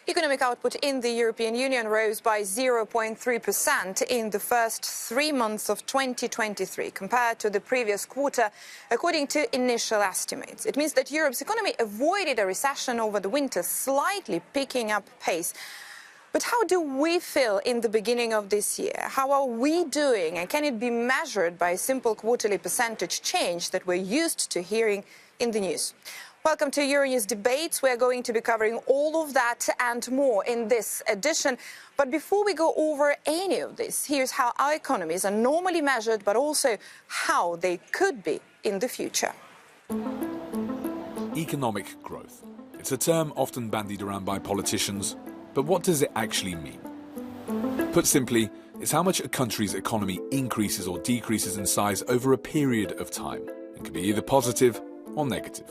Economic output in the European Union rose by 0.3% in the first 3 months of 2023 compared to the previous quarter, according to initial estimates. It means that Europe's economy avoided a recession over the winter, slightly picking up pace. But how do we feel in the beginning of this year? How are we doing? And can it be measured by a simple quarterly percentage change that we're used to hearing in the news? Welcome to Euronews Debates. We're going to be covering all of that and more in this edition. But before we go over any of this, here's how our economies are normally measured, but also how they could be in the future. Economic growth. It's a term often bandied around by politicians, but what does it actually mean? Put simply, it's how much a country's economy increases or decreases in size over a period of time. It can be either positive or negative.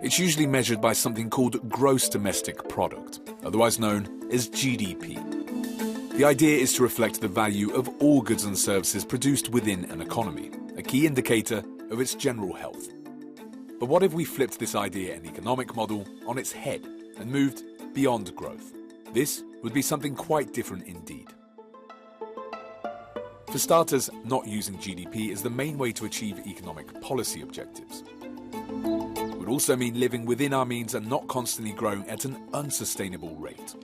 It's usually measured by something called gross domestic product, otherwise known as GDP. The idea is to reflect the value of all goods and services produced within an economy, a key indicator of its general health. But what if we flipped this idea and economic model on its head and moved beyond growth? This would be something quite different indeed. For starters, not using GDP is the main way to achieve economic policy objectives. It would also mean living within our means and not constantly growing at an unsustainable rate.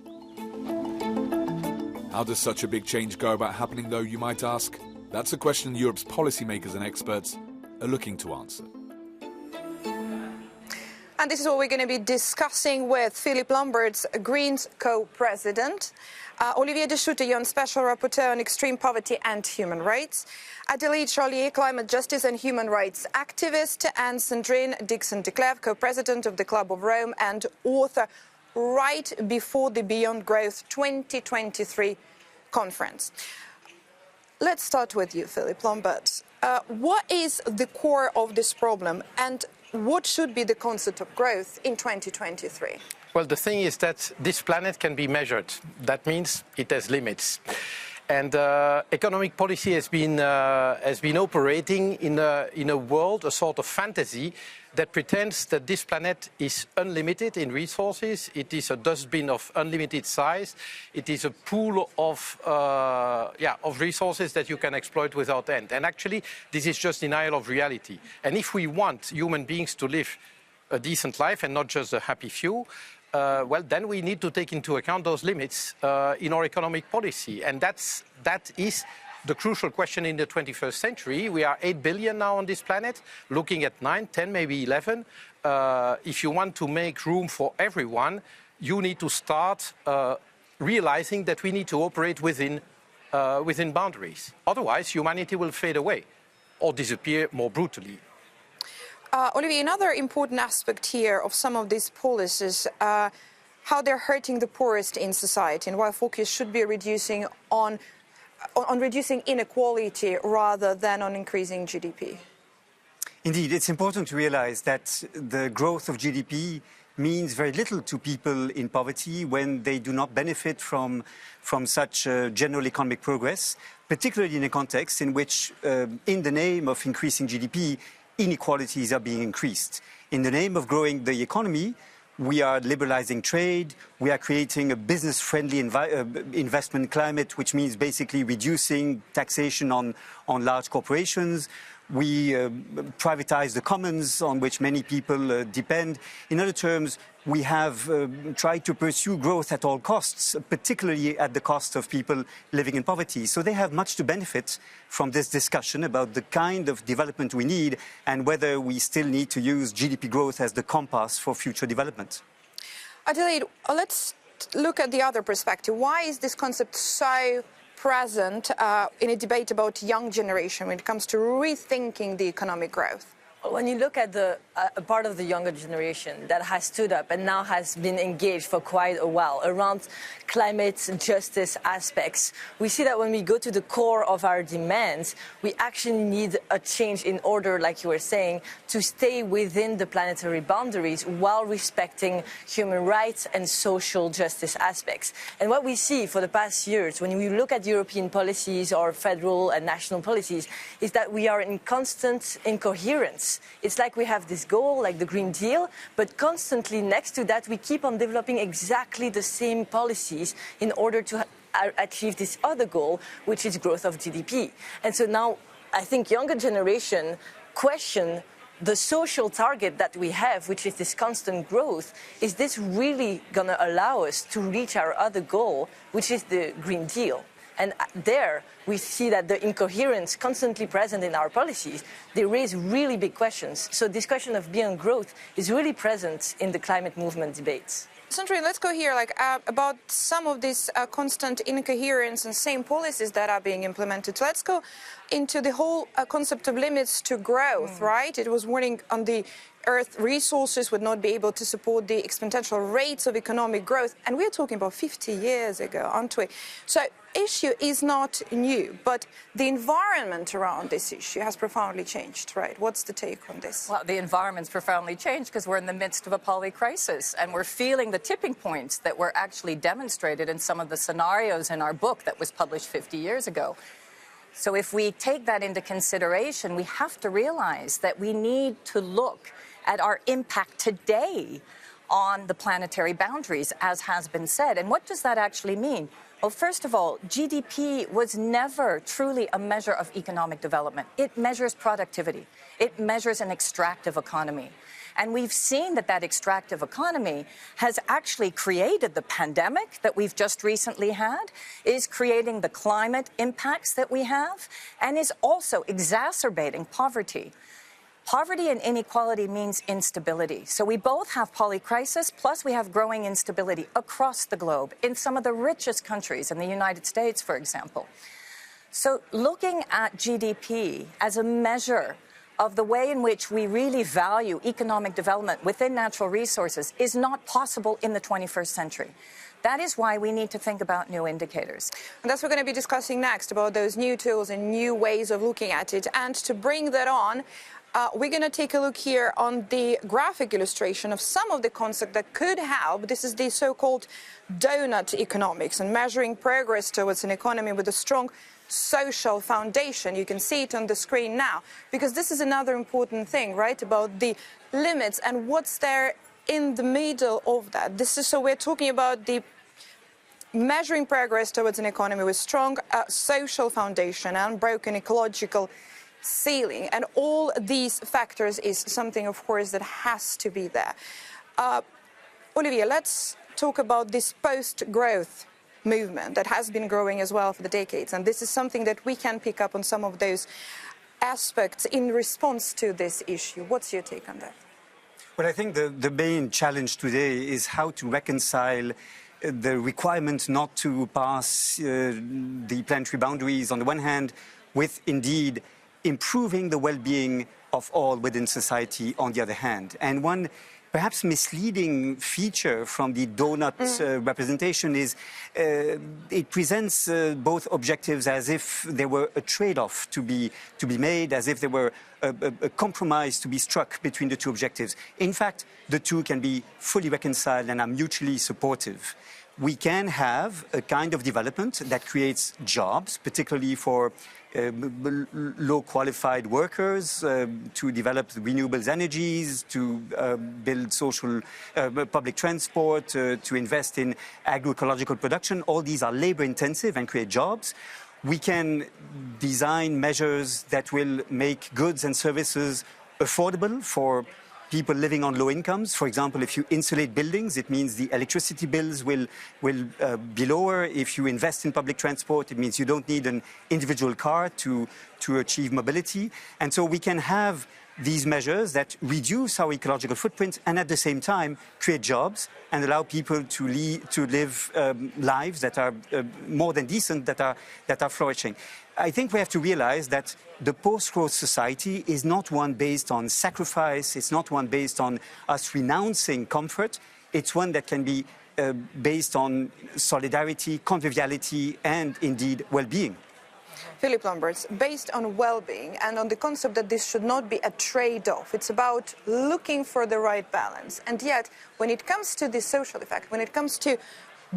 How does such a big change go about happening, though, you might ask? That's a question Europe's policymakers and experts are looking to answer. And this is what we're going to be discussing with Philip Lamberts, Greens co-president, Olivier de Schutter, Special Rapporteur on Extreme Poverty and Human Rights, Adelaide Charlier, Climate Justice and Human Rights activist, and Sandrine Dixon-de Clèves, co-president of the Club of Rome and author, right before the Beyond Growth 2023 conference. Let's start with you, Philip Lamberts. What is the core of this problem, and what should be the concept of growth in 2023? Well, the thing is that this planet can be measured. That means it has limits. And economic policy has been operating in a world, a sort of fantasy that pretends that this planet is unlimited in resources. It is a dustbin of unlimited size. It is a pool of resources that you can exploit without end. And actually, this is just denial of reality. And if we want human beings to live a decent life and not just a happy few, well, then we need to take into account those limits in our economic policy. And that is the crucial question in the 21st century. We are 8 billion now on this planet, looking at 9, 10, maybe 11. If you want to make room for everyone, you need to start realizing that we need to operate within boundaries. Otherwise, humanity will fade away or disappear more brutally. Olivier, another important aspect here of some of these policies, how they're hurting the poorest in society, and why focus should be reducing on reducing inequality rather than on increasing GDP. Indeed, it's important to realize that the growth of GDP means very little to people in poverty when they do not benefit from such general economic progress, particularly in a context in which, in the name of increasing GDP, inequalities are being increased. In the name of growing the economy, we are liberalizing trade, we are creating a business-friendly investment climate, which means basically reducing taxation on large corporations. We privatize the commons on which many people depend. In other terms, we have tried to pursue growth at all costs, particularly at the cost of people living in poverty. So they have much to benefit from this discussion about the kind of development we need and whether we still need to use GDP growth as the compass for future development. Adelaide, let's look at the other perspective. Why is this concept so present in a debate about young generation when it comes to rethinking the economic growth? When you look at the part of the younger generation that has stood up and now has been engaged for quite a while around climate justice aspects, we see that when we go to the core of our demands, we actually need a change in order, like you were saying, to stay within the planetary boundaries while respecting human rights and social justice aspects. And what we see for the past years, when we look at European policies or federal and national policies, is that we are in constant incoherence us, it's like we have this goal, like the Green Deal, but constantly next to that, we keep on developing exactly the same policies in order to achieve this other goal, which is growth of GDP. And so now I think younger generation question the social target that we have, which is this constant growth. Is this really going to allow us to reach our other goal, which is the Green Deal? And there we see that the incoherence constantly present in our policies, they raise really big questions. So this question of beyond growth is really present in the climate movement debates. Sandrine, let's go here about some of this constant incoherence and same policies that are being implemented. Let's go into the whole concept of limits to growth, right? It was warning on the Earth resources would not be able to support the exponential rates of economic growth. And we're talking about 50 years ago, aren't we? So issue is not new, but the environment around this issue has profoundly changed, right? What's the take on this? Well, the environment's profoundly changed because we're in the midst of a poly-crisis, and we're feeling the tipping points that were actually demonstrated in some of the scenarios in our book that was published 50 years ago. So if we take that into consideration, we have to realize that we need to look at our impact today on the planetary boundaries, as has been said. And what does that actually mean? Well, first of all, GDP was never truly a measure of economic development. It measures productivity. It measures an extractive economy. And we've seen that that extractive economy has actually created the pandemic that we've just recently had, is creating the climate impacts that we have, and is also exacerbating poverty. Poverty and inequality means instability. So we both have polycrisis, plus we have growing instability across the globe, in some of the richest countries, in the United States, for example. So looking at GDP as a measure of the way in which we really value economic development within natural resources is not possible in the 21st century. That is why we need to think about new indicators. And that's what we're going to be discussing next, about those new tools and new ways of looking at it. And to bring that on, we're going to take a look here on the graphic illustration of some of the concepts that could help. This is the so-called donut economics and measuring progress towards an economy with a strong social foundation. You can see it on the screen now, because this is another important thing, right, about the limits and what's there in the middle of that. This is, so we're talking about the measuring progress towards an economy with strong social foundation, unbroken ecological ceiling, and all these factors is something, of course, that has to be there. Olivier, let's talk about this post-growth movement that has been growing as well for the decades, and this is something that we can pick up on some of those aspects in response to this issue. What's your take on that? Well, I think the main challenge today is how to reconcile the requirement not to pass the planetary boundaries on the one hand with indeed improving the well-being of all within society on the other hand. And one perhaps misleading feature from the donut representation is it presents both objectives as if there were a trade-off to be made, as if there were a compromise to be struck between the two objectives. In fact, the two can be fully reconciled and are mutually supportive. We can have a kind of development that creates jobs, particularly for low-qualified workers, to develop renewable energies, to build social public transport, to invest in agroecological production. All these are labor-intensive and create jobs. We can design measures that will make goods and services affordable for people living on low incomes. For example, if you insulate buildings, it means the electricity bills will be lower. If you invest in public transport, it means you don't need an individual car to achieve mobility. And so we can have these measures that reduce our ecological footprint and at the same time create jobs and allow people to live lives that are more than decent, that are flourishing. I think we have to realize that the post-growth society is not one based on sacrifice, it's not one based on us renouncing comfort, it's one that can be based on solidarity, conviviality, and indeed well-being. Philip Lamberts, based on well-being and on the concept that this should not be a trade-off. It's about looking for the right balance. And yet, when it comes to the social effect, when it comes to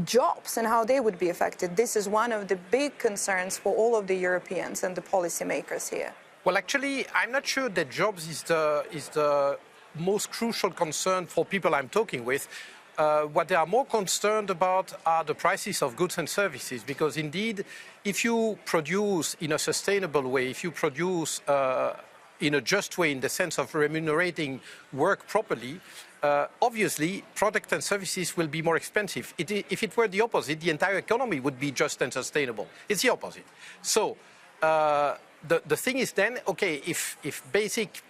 jobs and how they would be affected, this is one of the big concerns for all of the Europeans and the policymakers here. Well, actually, I'm not sure that jobs is the most crucial concern for people I'm talking with. What they are more concerned about are the prices of goods and services, because indeed, if you produce in a sustainable way, if you produce in a just way in the sense of remunerating work properly, obviously products and services will be more expensive. If it were the opposite, the entire economy would be just and sustainable. It's the opposite. So the thing is then, okay, if basic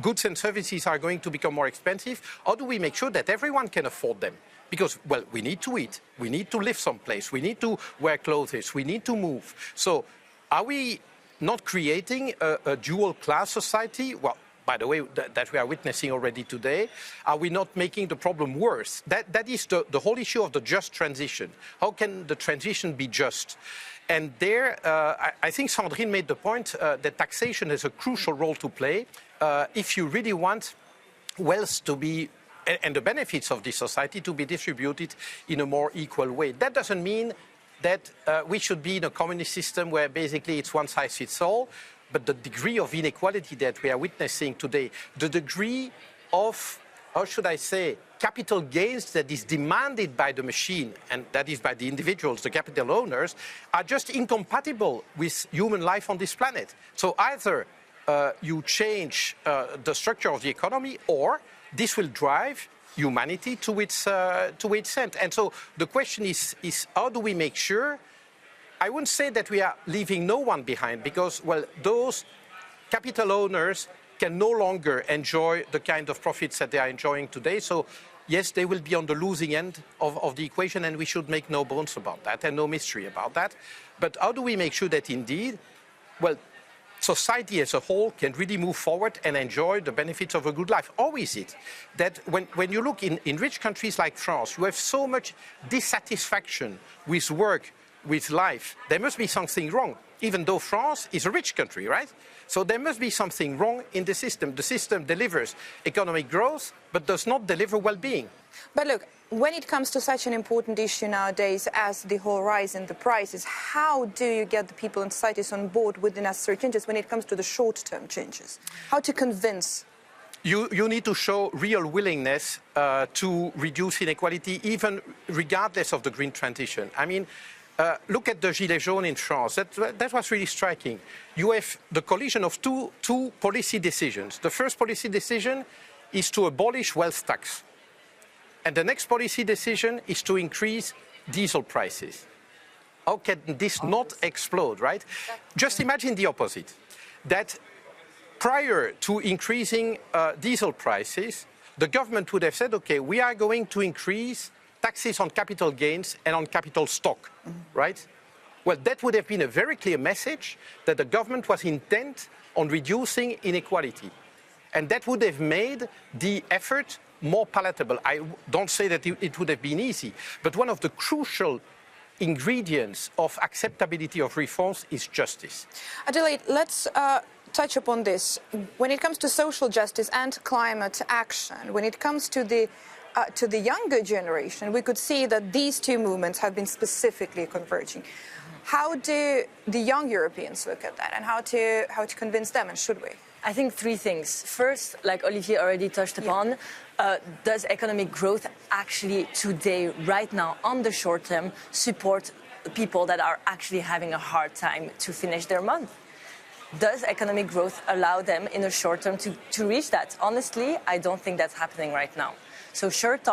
goods and services are going to become more expensive, how do we make sure that everyone can afford them? Because, well, we need to eat, we need to live someplace, we need to wear clothes, we need to move. So are we not creating a dual class society? Well, by the way, that we are witnessing already today. Are we not making the problem worse? That is the whole issue of the just transition. How can the transition be just? And there, I think Sandrine made the point that taxation has a crucial role to play if you really want wealth to be, and the benefits of this society to be distributed in a more equal way. That doesn't mean that we should be in a communist system where basically it's one size fits all, but the degree of inequality that we are witnessing today, the degree of, how should I say, capital gains that is demanded by the machine, and that is by the individuals, the capital owners, are just incompatible with human life on this planet. So either you change the structure of the economy, or this will drive humanity to its end. And so the question is how do we make sure, I wouldn't say that we are leaving no one behind, because, well, those capital owners can no longer enjoy the kind of profits that they are enjoying today. So, yes, they will be on the losing end of the equation, and we should make no bones about that and no mystery about that. But how do we make sure that indeed, well, society as a whole can really move forward and enjoy the benefits of a good life? How is it that when you look in rich countries like France, you have so much dissatisfaction with work, with life? There must be something wrong, even though France is a rich country, right? So there must be something wrong in the system. The system delivers economic growth, but does not deliver well-being. But look, when it comes to such an important issue nowadays as the whole rise in the prices, how do you get the people and societies on board with the necessary changes when it comes to the short-term changes? How to convince? You need to show real willingness to reduce inequality, even regardless of the green transition. I mean, look at the Gilets jaunes in France. That was really striking. You have the collision of two policy decisions. The first policy decision is to abolish wealth tax. And the next policy decision is to increase diesel prices. How can this not explode, right? Just imagine the opposite. That prior to increasing diesel prices, the government would have said, okay, we are going to increase taxes on capital gains and on capital stock, right? Well, that would have been a very clear message that the government was intent on reducing inequality. And that would have made the effort more palatable. I don't say that it would have been easy, but one of the crucial ingredients of acceptability of reforms is justice. Adelaide, let's touch upon this. When it comes to social justice and climate action, when it comes to the younger generation, we could see that these two movements have been specifically converging. How do the young Europeans look at that, and how to convince them, and should we? I think three things. First, like Olivier already touched upon, does economic growth actually today, right now, on the short term, support people that are actually having a hard time to finish their month? Does economic growth allow them in the short term to reach that? Honestly, I don't think that's happening right now. So short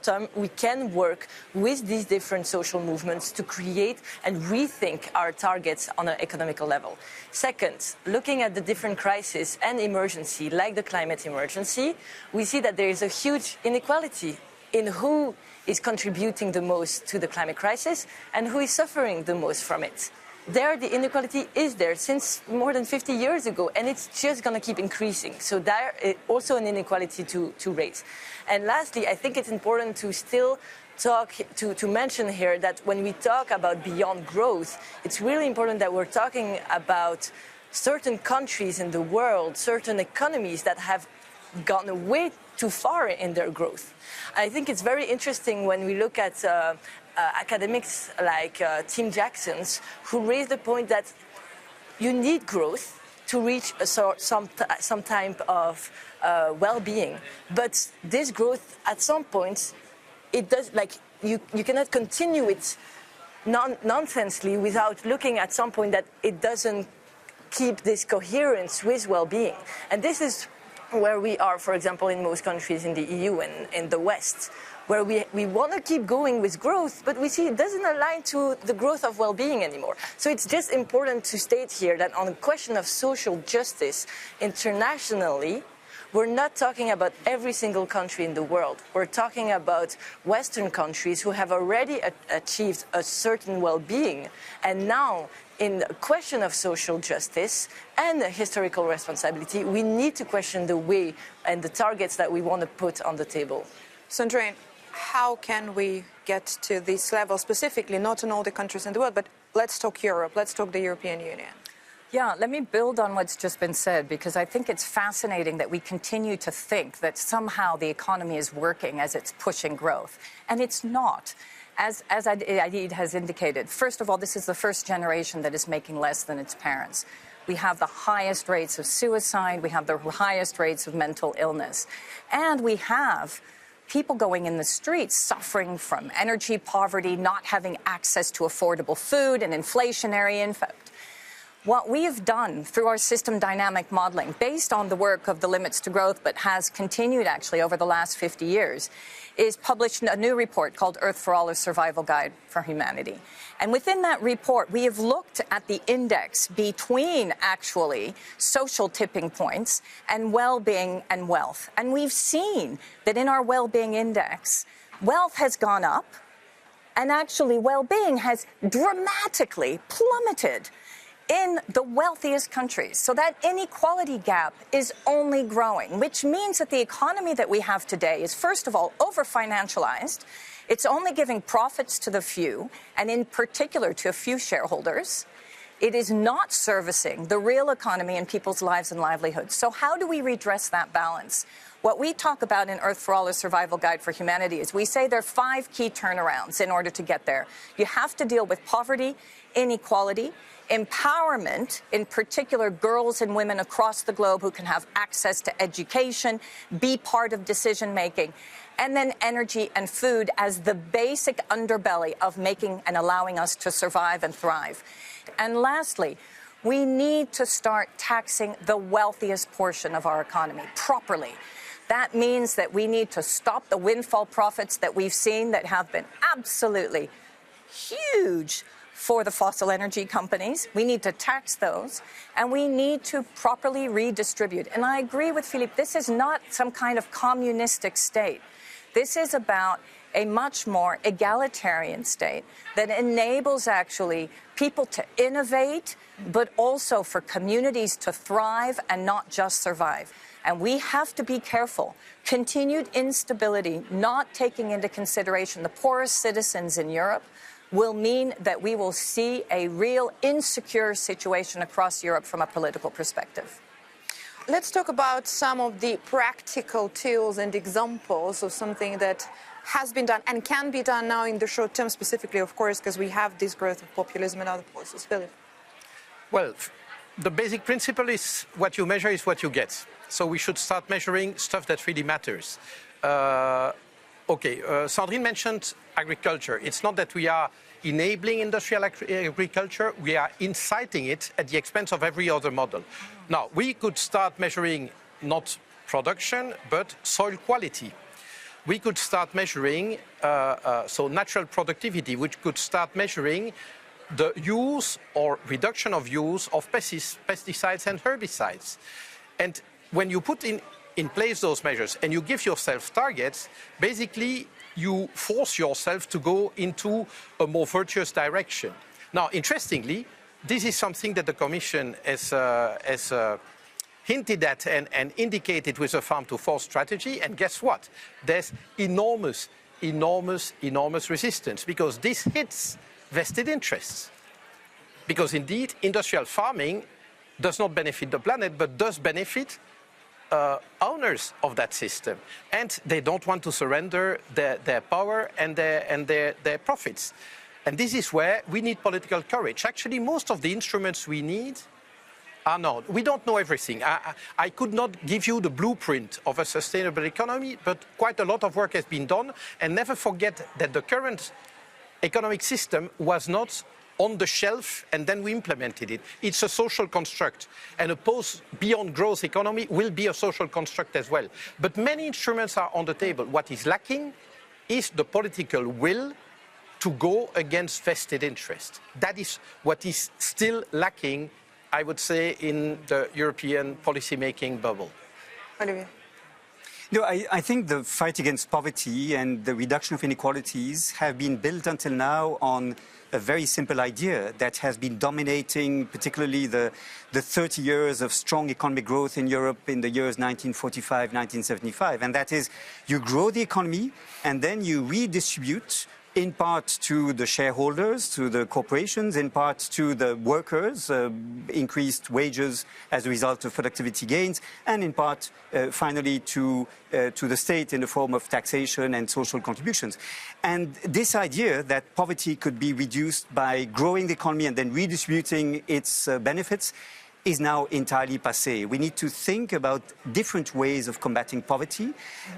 term, we can work with these different social movements to create and rethink our targets on an economical level. Second, looking at the different crises and emergency, like the climate emergency, we see that there is a huge inequality in who is contributing the most to the climate crisis and who is suffering the most from it. There, the inequality is there since more than 50 years ago, and it's just going to keep increasing. So there is also an inequality to raise. And lastly, I think it's important to still to mention here that when we talk about beyond growth, it's really important that we're talking about certain countries in the world, certain economies that have gone way too far in their growth. I think it's very interesting when we look at academics like Tim Jackson's, who raised the point that you need growth to reach some type of well-being. But this growth, at some point, it does, like, you cannot continue it nonsensely without looking at some point that it doesn't keep this coherence with well-being. And this is where we are, for example, in most countries in the EU and in the West, where we want to keep going with growth, but we see it doesn't align to the growth of well-being anymore. So it's just important to state here that on the question of social justice internationally, we're not talking about every single country in the world. We're talking about Western countries who have already achieved a certain well-being. And now, in the question of social justice and historical responsibility, we need to question the way and the targets that we want to put on the table. Sandrine, how can we get to this level specifically, not in all the countries in the world, but let's talk Europe, let's talk the European Union. Yeah, let me build on what's just been said, because I think it's fascinating that we continue to think that somehow the economy is working as it's pushing growth. And it's not. As Aid has indicated, first of all, this is the first generation that is making less than its parents. We have the highest rates of suicide. We have the highest rates of mental illness. And we have people going in the streets suffering from energy poverty, not having access to affordable food and inflationary impact. What we have done through our system dynamic modeling, based on the work of the Limits to Growth, but has continued actually over the last 50 years, is published a new report called Earth for All, a Survival Guide for Humanity. And within that report, we have looked at the index between actually social tipping points and well-being and wealth. And we've seen that in our well-being index, wealth has gone up, and actually well-being has dramatically plummeted in the wealthiest countries. So that inequality gap is only growing, which means that the economy that we have today is, first of all, over-financialized. It's only giving profits to the few, and in particular to a few shareholders. It is not servicing the real economy and people's lives and livelihoods. So how do we redress that balance? What we talk about in Earth for All, a Survival Guide for Humanity, is we say there are 5 key turnarounds in order to get there. You have to deal with poverty, inequality, empowerment, in particular girls and women across the globe who can have access to education, be part of decision-making, and then energy and food as the basic underbelly of making and allowing us to survive and thrive. And lastly, we need to start taxing the wealthiest portion of our economy properly. That means that we need to stop the windfall profits that we've seen that have been absolutely huge for the fossil energy companies. We need to tax those, and we need to properly redistribute. And I agree with Philippe, this is not some kind of communistic state. This is about a much more egalitarian state that enables actually people to innovate, but also for communities to thrive and not just survive. And we have to be careful. Continued instability, not taking into consideration the poorest citizens in Europe, will mean that we will see a real insecure situation across Europe from a political perspective. Let's talk about some of the practical tools and examples of something that has been done and can be done now in the short term, specifically, of course, because we have this growth of populism and other forces. Philip. Well, the basic principle is what you measure is what you get. So we should start measuring stuff that really matters. Sandrine mentioned agriculture. It's not that we are enabling industrial agriculture, we are inciting it at the expense of every other model. Now, we could start measuring not production, but soil quality. We could start measuring, natural productivity, which could start measuring the use or reduction of use of pesticides and herbicides. And when you put in place those measures and you give yourself targets, basically you force yourself to go into a more virtuous direction. Now, interestingly, this is something that the Commission has hinted at and indicated with a farm to fork strategy. And guess what? There's enormous resistance, because this hits vested interests. Because indeed, industrial farming does not benefit the planet, but does benefit owners of that system, and they don't want to surrender their power and their profits. And this is where we need political courage. Actually, most of the instruments we need No, we don't know everything. I could not give you the blueprint of a sustainable economy, but quite a lot of work has been done. And never forget that the current economic system was not on the shelf and then we implemented it. It's a social construct. And a post-beyond growth economy will be a social construct as well. But many instruments are on the table. What is lacking is the political will to go against vested interest. That is what is still lacking, I would say, in the European policy-making bubble. Olivier. No, I think the fight against poverty and the reduction of inequalities have been built until now on a very simple idea that has been dominating particularly the 30 years of strong economic growth in Europe in the years 1945, 1975. And that is, you grow the economy and then you redistribute in part to the shareholders, to the corporations, in part to the workers, increased wages as a result of productivity gains, and in part, finally, to the state in the form of taxation and social contributions. And this idea that poverty could be reduced by growing the economy and then redistributing its benefits is now entirely passé. We need to think about different ways of combating poverty,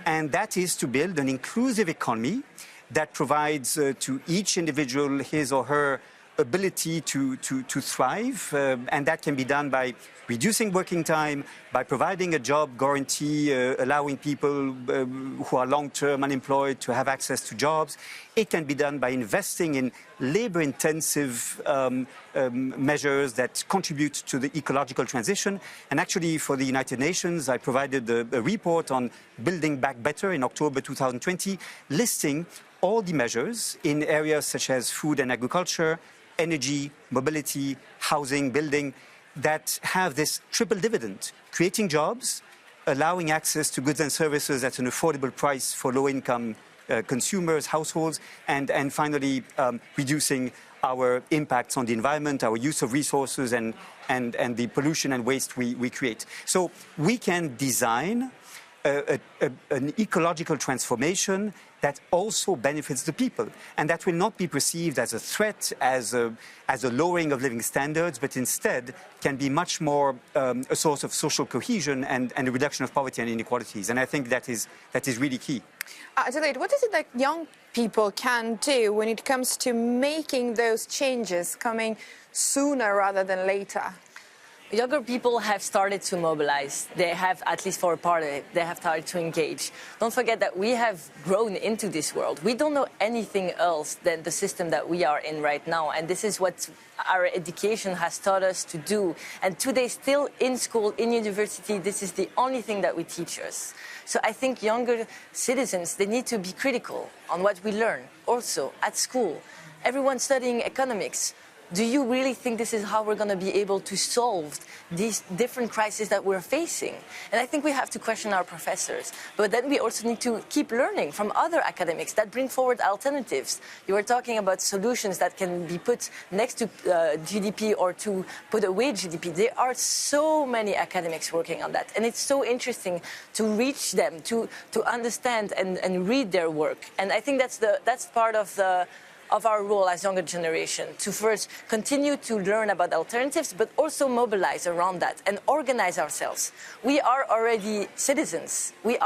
and that is to build an inclusive economy that provides to each individual his or her ability to thrive, and that can be done by reducing working time, by providing a job guarantee, allowing people who are long-term unemployed to have access to jobs. It can be done by investing in labor-intensive measures that contribute to the ecological transition. And actually, for the United Nations, I provided a report on Building Back Better in October 2020, listing all the measures in areas such as food and agriculture, energy, mobility, housing, building, that have this triple dividend, creating jobs, allowing access to goods and services at an affordable price for low-income consumers, households, and finally reducing our impacts on the environment, our use of resources, and the pollution and waste we create. So we can design an ecological transformation that also benefits the people, and that will not be perceived as a threat, as a lowering of living standards, but instead can be much more a source of social cohesion and a reduction of poverty and inequalities. And I think that is really key. Adelaide, what is it that young people can do when it comes to making those changes coming sooner rather than later? Younger people have started to mobilize. They have, at least for a part of it, they have started to engage. Don't forget that we have grown into this world. We don't know anything else than the system that we are in right now. And this is what our education has taught us to do. And today, still in school, in university, this is the only thing that we teach us. So I think younger citizens, they need to be critical on what we learn. Also, at school, everyone studying economics. Do you really think this is how we're going to be able to solve these different crises that we're facing? And I think we have to question our professors. But then we also need to keep learning from other academics that bring forward alternatives. You were talking about solutions that can be put next to GDP or to put away GDP. There are so many academics working on that. And it's so interesting to reach them, to understand and read their work. And I think that's part of our role as younger generation, to first continue to learn about alternatives, but also mobilize around that and organize ourselves. We are already citizens. We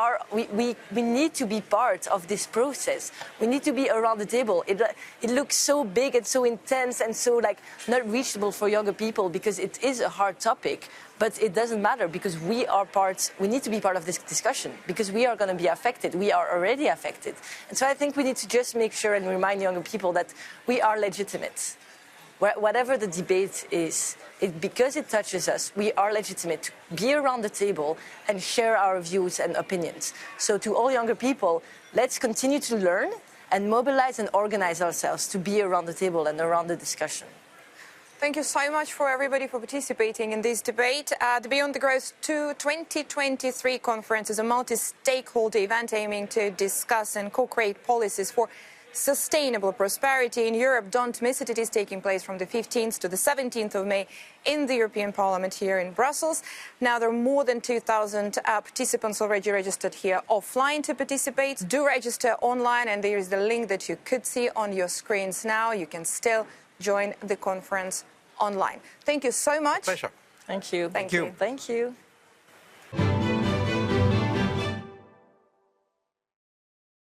need to be part of this process. We need to be around the table. It looks so big and so intense and so not reachable for younger people because it is a hard topic. But it doesn't matter because we need to be part of this discussion because we are going to be affected. We are already affected. And so I think we need to just make sure and remind younger people that we are legitimate. Whatever the debate is, because it touches us, we are legitimate to be around the table and share our views and opinions. So to all younger people, let's continue to learn and mobilize and organize ourselves to be around the table and around the discussion. Thank you so much for everybody for participating in this debate. The Beyond the Growth 2023 conference is a multi-stakeholder event aiming to discuss and co-create policies for sustainable prosperity in Europe. Don't miss it. It is taking place from the 15th to the 17th of May in the European Parliament here in Brussels. Now, there are more than 2,000 participants already registered here offline to participate. Do register online, and there is the link that you could see on your screens now. You can still join the conference online. Thank you so much. Pleasure. Thank you. Thank you. Thank you.